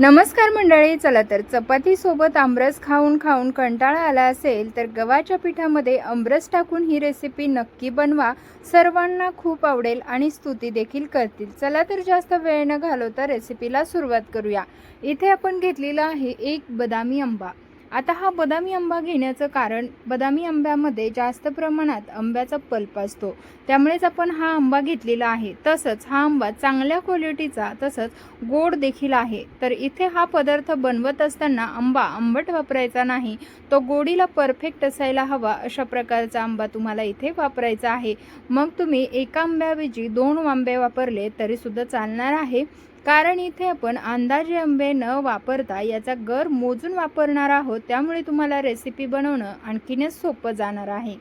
नमस्कार मंडळी, चला तर चपाती सोबत आमरस खाऊन खाऊन कंटाळा आला असेल तर गव्हाच्या पिठामध्ये आमरस टाकून ही रेसिपी नक्की बनवा. सर्वांना खूप आवडेल आणि स्तुती देखील करतील. चला तर जास्त वेळ न घालवता रेसिपीला सुरुवात करूया. इथे आपण घेतलेला आहे एक बदामी आंबा. आता हा बदामी आंबा घेण्याचं कारण, बदामी आंब्यामध्ये जास्त प्रमाणात आंब्याचा पल्प असतो, त्यामुळेच आपण हा आंबा घेतलेला आहे. तसंच हा आंबा चांगल्या क्वालिटीचा तसंच गोड देखील आहे. तर इथे हा पदार्थ बनवत असताना आंबा आंबट वापरायचा नाही, तो गोडीला परफेक्ट असायला हवा अशा प्रकारचा आंबा तुम्हाला इथे वापरायचा आहे. मग तुम्ही एका आंब्याऐवजी 2 आंबे वापरले तरीसुद्धा चालणार आहे, कारण इथे आपण अंदाजे आंबे न वापरता याचा गर मोजून वापरणार आहोत. त्यामुळे तुम्हाला रेसिपी बनवणं आणखीनच सोपं जाणार आहे.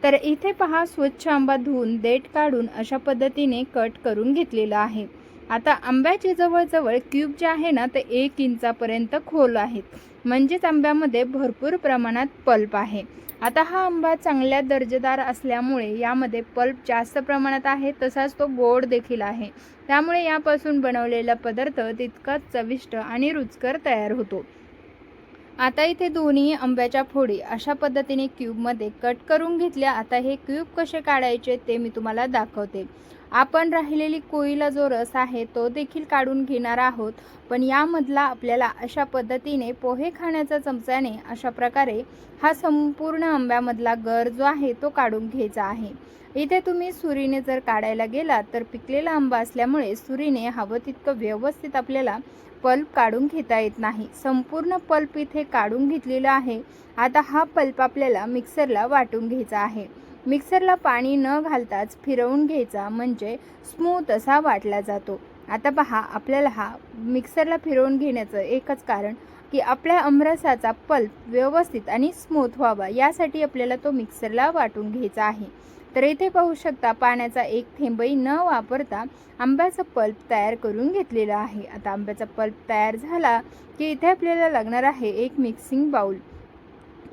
तर इथे पहा, स्वच्छ आंबा धुवून देठ काढून अशा पद्धतीने कट करून घेतलेला आहे. आता आंब्याचे जवळजवळ क्यूब जे आहे ना ते 1 इंचापर्यंत खोल आहेत, म्हणजेच आंब्यामध्ये भरपूर प्रमाणात पल्प आहे. आता हा आंबा चांगल्या दर्जेदार असल्यामुळे यामध्ये पल्प जास्त प्रमाणात आहे, तसाच तो गोड देखील आहे. त्यामुळे यापासून बनवलेला पदार्थ तितकाच चविष्ट आणि रुचकर तयार होतो. आता इथे दोन्ही आंब्याच्या फोडी अशा पद्धतीने क्यूबमध्ये कट करून घेतल्या. आता हे क्यूब कसे काढायचे ते मी तुम्हाला दाखवते. आपण राहिलेली कोळीला जो रस आहे तो देखील काढून घेणार आहोत, पण यामधला आपल्याला अशा पद्धतीने पोहे खाण्याच्या चमच्याने अशा प्रकारे हा संपूर्ण आंब्यामधला गर जो आहे तो काढून घ्यायचा आहे. इथे तुम्ही सुरीने जर काढायला गेलात तर पिकलेला आंबा असल्यामुळे सुरीने हवं तितकं व्यवस्थित आपल्याला पल्प काढून घेता येत नाही. संपूर्ण पल्प इथे काढून घेतलेला आहे. आता हा पल्प आपल्याला मिक्सरला वाटून घ्यायचा आहे. मिक्सरला पाणी न घालताच फिरवून घ्यायचा, म्हणजे स्मूथ असा वाटला जातो. आता पहा, आपल्याला हा मिक्सरला फिरवून घेण्याचं एकच कारण की आपल्या आमरसाचा पल्प व्यवस्थित आणि स्मूथ व्हावा, यासाठी आपल्याला तो मिक्सरला वाटून घ्यायचा आहे. तर इथे पाहू शकता, पाण्याचा एक थेंबही न वापरता आंब्याचा पल्प तयार करून घेतलेला आहे. आता आंब्याचा पल्प तयार झाला की इथे आपल्याला लागणार आहे एक मिक्सिंग बाउल.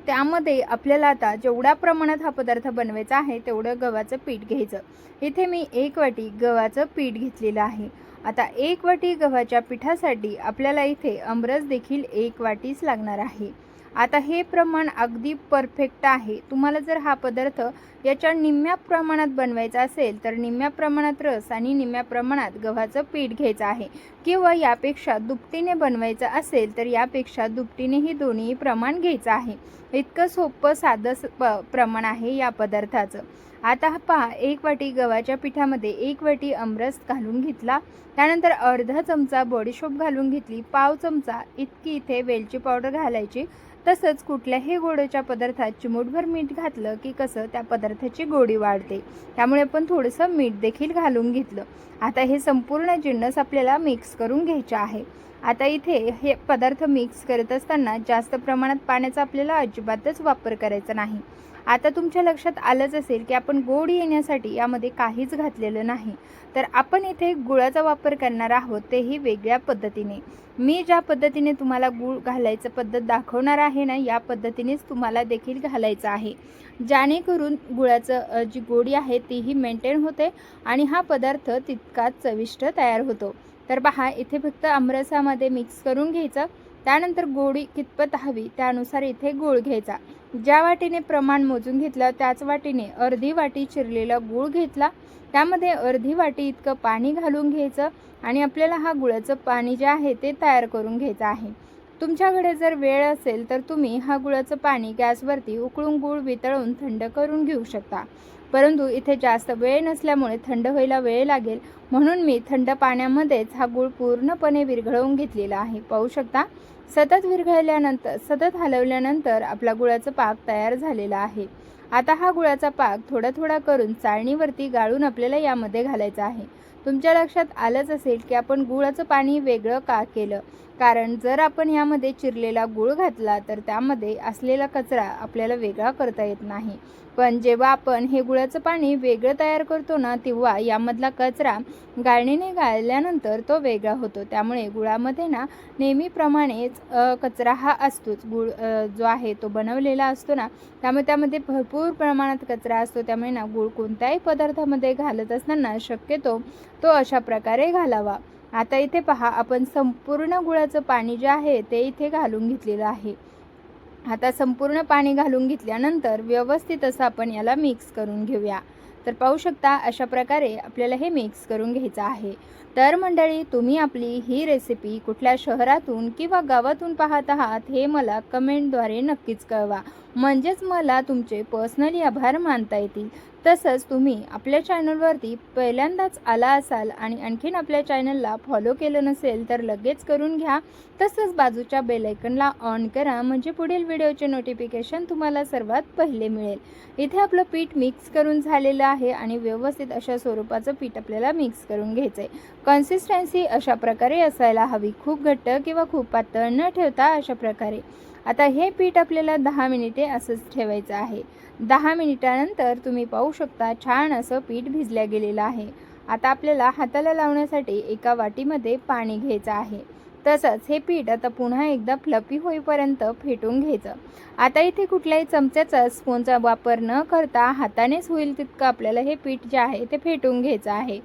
त्यामध्ये आपल्याला आता जेवढ्या प्रमाणात हा पदार्थ बनवायचा आहे तेवढं गव्हाचं पीठ घ्यायचं. इथे मी 1 वाटी गव्हाचं पीठ घेतलेलं आहे. आता 1 वाटी गव्हाच्या पिठासाठी आपल्याला इथे आमरस देखील 1 वाटीच लागणार आहे. आता हे प्रमाण अगदी परफेक्ट आहे. तुम्हाला जर हा पदार्थ याच्या निम्म्या प्रमाणात बनवायचा असेल तर निम्म्या प्रमाणात रस आणि निम्म्या प्रमाणात गव्हाचं पीठ घ्यायचं आहे, किंवा यापेक्षा दुपटीने बनवायचं असेल तर यापेक्षा दुपटीने ही दोन्ही प्रमाण घ्यायचं आहे. इतकं सोपं साधं प्रमाण आहे या पदार्थाचं. आता पहा, 1 वाटी गव्हाच्या पिठामध्ये 1 वाटी आमरस घालून घेतला. त्यानंतर अर्धा चमचा बडीशोप घालून घेतली. पाव चमचा इतकी इथे वेलची पावडर घालायची. तसंच कुठल्याही गोडीच्या पदार्थात चिमूटभर मीठ घातलं की कसं त्या पदार्थाची गोडी वाढते, त्यामुळे आपण थोडंसं मीठ देखील घालून घेतलं. आता हे संपूर्ण जिन्नस आपल्याला मिक्स करून घ्यायचे आहे. आता इथे हे पदार्थ मिक्स करत असताना जास्त प्रमाणात पाण्याचा आपल्याला अजिबातच वापर करायचा नाही. आता तुमच्या लक्षात आलंच असेल की आपण गोड येण्यासाठी यामध्ये काहीच घातलेलं नाही. तर आपण इथे गुळाचा वापर करणार आहोत, तेही वेगळ्या पद्धतीने. मी ज्या पद्धतीने तुम्हाला गूळ घालायचं पद्धत दाखवणार आहे ना, या पद्धतीनेच तुम्हाला देखील घालायचं आहे, जेणेकरून गुळाचं जी गोडी आहे तीही मेंटेन होते आणि हा पदार्थ तितकाच चविष्ट तयार होतो. तर पहा, इथे फक्त आमरसामध्ये मिक्स करून घ्यायचं. त्यानंतर गोडी कितपत हवी त्यानुसार इथे गूळ घ्यायचा. ज्या वाटीने प्रमाण मोजून घेतलं त्याच वाटीने अर्धी वाटी चिरलेला गूळ घेतला. त्यामध्ये अर्धी वाटी इतकं पाणी घालून घ्यायचं आणि आपल्याला हा गुळाचं पाणी जे आहे ते तयार करून घ्यायचं आहे. तुमच्याकडे जर वेळ असेल तर तुम्ही हा गुळाचं पाणी गॅसवरती उकळून गूळ वितळून थंड करून घेऊ शकता, परंतु इथे जास्त वेळ नसल्यामुळे थंड व्हायला वेळ लागेल, म्हणून मी थंड पाण्यामध्येच हा गूळ पूर्णपणे विरघळवून घेतलेला आहे. पाहू शकता, सतत विरघळल्यानंतर, सतत हलवल्यानंतर आपला गुळाचा पाक तयार झालेला आहे. आता हा गुळाचा पाक थोडा थोडा करून चाळणीवरती गाळून आपल्याला यामध्ये घालायचा आहे. तुमच्या लक्षात आलंच असेल की आपण गुळाचं पाणी वेगळं का केलं, कारण जर आपण यामध्ये चिरलेला गूळ घातला तर त्यामध्ये असलेला कचरा आपल्याला वेगळा करता येत नाही. पण जेव्हा आपण हे गुळाचं पाणी वेगळं तयार करतो ना, तेव्हा यामधला कचरा गाळणीने गाळल्यानंतर तो वेगळा होतो. त्यामुळे गुळामध्ये ना नेहमीप्रमाणेच कचरा हा असतोच. गूळ जो आहे तो बनवलेला असतो ना, त्यामुळे त्यामध्ये भरपूर प्रमाणात कचरा असतो. त्यामुळे ना गूळ कोणत्याही पदार्थामध्ये घालत असताना शक्यतो तो अशा प्रकारे घालावा. आता इथे पहा, आपण संपूर्ण गुळाचं पाणी जे आहे ते इथे घालून घेतलेलं आहे. आता संपूर्ण पाणी घालून घेतल्यानंतर व्यवस्थित असं आपण याला मिक्स करून घेऊया. तर पाहू शकता अशा प्रकारे आपल्याला हे मिक्स करून घ्यायचं आहे. तर मंडळी, तुम्ही आपली ही रेसिपी कुठल्या शहरातून किंवा गावातून पाहत आहात हे मला कमेंटद्वारे नक्कीच कळवा. म्हणजेच मला तुमचे पर्सनली आभार मानता येतील. तसंच तुम्ही आपल्या चॅनलवरती पहिल्यांदाच आला असाल आणि आणखीन आपल्या चॅनलला फॉलो केलं नसेल तर लगेच करून घ्या. तसंच बाजूच्या बेल आयकॉनला ऑन करा, म्हणजे पुढील व्हिडिओचे नोटिफिकेशन तुम्हाला सर्वात पहिले मिळेल. इथे आपलं पीठ मिक्स करून झालेलं आहे आणि व्यवस्थित अशा स्वरूपाचं पीठ आपल्याला मिक्स करून घ्यायचं आहे. कन्सिस्टन्सी अशा प्रकारे असायला हवी, खूप घट्ट किंवा खूप पातळ न ठेवता अशा प्रकारे. आता हे पीठ आपल्याला 10 मिनिटे असंच ठेवायचं आहे. 10 मिनिटानंतर तुम्ही पाहू शकता छान असं पीठ भिजल्या गेलेलं आहे. आता आपल्याला हाताला लावण्यासाठी एका वाटीमध्ये पाणी घ्यायचं आहे. तसंच हे पीठ आता पुन्हा एकदा फ्लफी होईपर्यंत फेटून घ्यायचं. आता इथे कुठल्याही चमच्याचा, स्पूनचा वापर न करता हातानेच होईल तितकं आपल्याला हे पीठ जे आहे ते फेटून घ्यायचं आहे.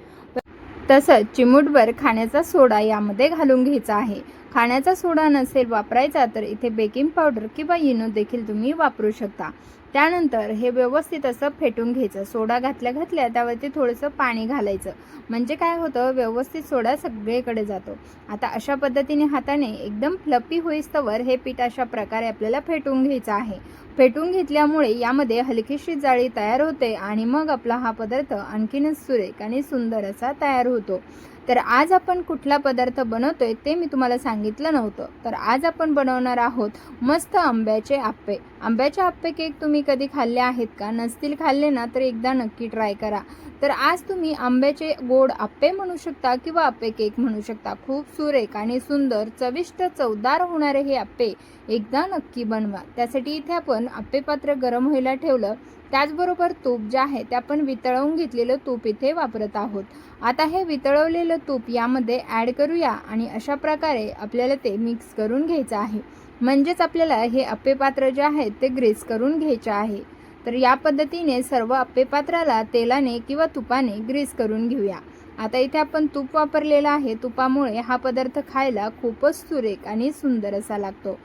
तसंच चिमूटभर खाण्याचा सोडा यामध्ये घालून घ्यायचा आहे. खाण्याचा सोडा नसेल वापरायचा तर इथे बेकिंग पावडर किंवा इनो देखील तुम्ही वापरू शकता. त्यानंतर हे व्यवस्थित असं फेटून घ्यायचं. सोडा घातल्या त्यावरती थोडंसं पाणी घालायचं, म्हणजे काय होतं, व्यवस्थित सोडा सगळीकडे जातो. आता अशा पद्धतीने हाताने एकदम फ्लफी होईस्तवर हे पीठ अशा प्रकारे आपल्याला फेटून घ्यायचं आहे. फेटून घेतल्यामुळे यामध्ये हलकीशी जाळी तयार होते आणि मग आपला हा पदार्थ आणखीनच सुरेख आणि सुंदर असा तयार होतो. तर आज आपण कुठला पदार्थ बनवतोय ते मी तुम्हाला सांगितलं नव्हतं. तर आज आपण बनवणार आहोत मस्त आंब्याचे आप्पे. आंब्याचे आप्पे केक तुम्ही कधी खाल्ले आहेत का? नसतील खाल्ले ना तर एकदा नक्की ट्राय करा. तर आज तुम्ही आंब्याचे गोड आप्पे म्हणू शकता किंवा आप्पे केक म्हणू शकता. खूप सुरेख आणि सुंदर, चविष्ट, चवदार होणारे हे आप्पे एकदा नक्की बनवा. त्यासाठी इथे आपण आप्पे पात्र गरम व्हायला ठेवलं. त्याचबरोबर तूप जे आहे ते आपण वितळवून घेतलेलं तूप इथे वापरत आहोत. आता हे वितळवलेलं तूप यामध्ये ॲड करूया आणि अशा प्रकारे आपल्याला ते मिक्स करून घ्यायचं आहे. म्हणजेच आपल्याला हे आप्पे पात्र जे आहे ते ग्रीस करून घ्यायचे आहे. तर या पद्धतीने सर्व आप्पे पात्राला तेलाने किंवा तुपाने ग्रीस करून घेऊया. आता इथे आपण तूप वापरलेला आहे. तुपामुळे हा पदार्थ खायला खूपच सुरेख आणि सुंदर असा लागतो.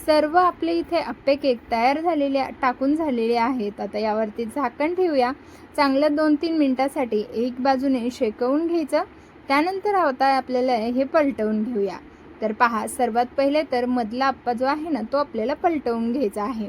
सर्व आपले इथे आप्पे केक तयार टाकून झालेले आहेत. आता यावरती झाकण ठेवूया. चांगलं 2-3 मिनिटासाठी एक बाजूने शेकवून घ्यायचं. त्यानंतर आता आपल्याला हे पलटवून घेऊया. तर पहा, सर्वात पहिले तर मधला आप्पा जो आहे ना तो आपल्याला पलटवून घ्यायचा आहे.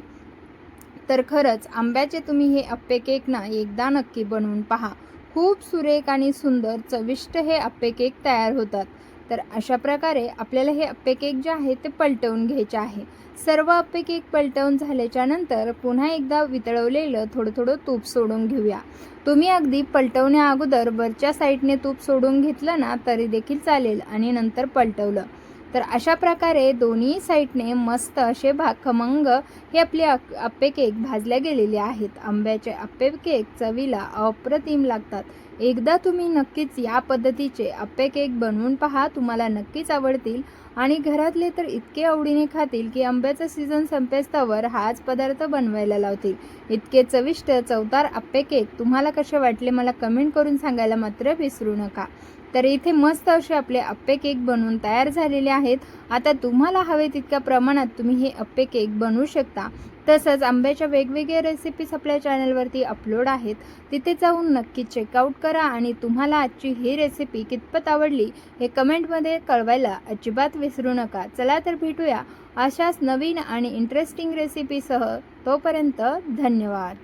तर खरंच आंब्याचे तुम्ही हे आप्पे केक ना एकदा नक्की बनवून पहा. खूप सुरेख आणि सुंदर चविष्ट हे आप्पे केक तयार होतात. तर अशा प्रकारे आपल्याला हे आप्पे केक जे आहे ते पलटवून घ्यायचे आहे. सर्व आप्पे केक पलटवून झाल्याच्या नंतर पुन्हा एकदा वितळवलेलं थोडं तूप सोडून घेऊया. तुम्ही अगदी पलटवण्या अगोदर वरच्या साईडने तूप सोडून घेतलं ना तरी देखील चालेल आणि नंतर पलटवलं तर अशा प्रकारे दोन्ही साईडने मस्त असे खमंग हे आपले आप्पे केक भाजले गेलेले आहेत. आंब्याचे आप्पे केक चवीला अप्रतिम लागतात. एकदा तुम्ही नक्कीच या पद्धतीचे आप्पे केक बनवून पहा, तुम्हाला नक्कीच आवडतील आणि घरातले तर इतके आवडीने खातील की आंब्याचा सीझन संपेस्तवर हाच पदार्थ बनवायला लावतील. इतके चविष्ट चवदार आप्पे केक तुम्हाला कसे वाटले मला कमेंट करून सांगायला मात्र विसरू नका. तर इथे मस्त असे आपले आप्पे केक बनवून तयार झालेले आहेत. आता तुम्हाला हवे तितक्या प्रमाणात तुम्ही हे आप्पे केक बनवू शकता. तसंच आंब्याच्या वेगवेगळ्या रेसिपीज आपल्या चॅनलवरती अपलोड आहेत, तिथे जाऊन नक्की चेकआउट करा आणि तुम्हाला आजची ही रेसिपी कितपत आवडली हे कमेंटमध्ये कळवायला अजिबात विसरू नका. चला तर भेटूया अशाच नवीन आणि इंटरेस्टिंग रेसिपीसह. तोपर्यंत धन्यवाद.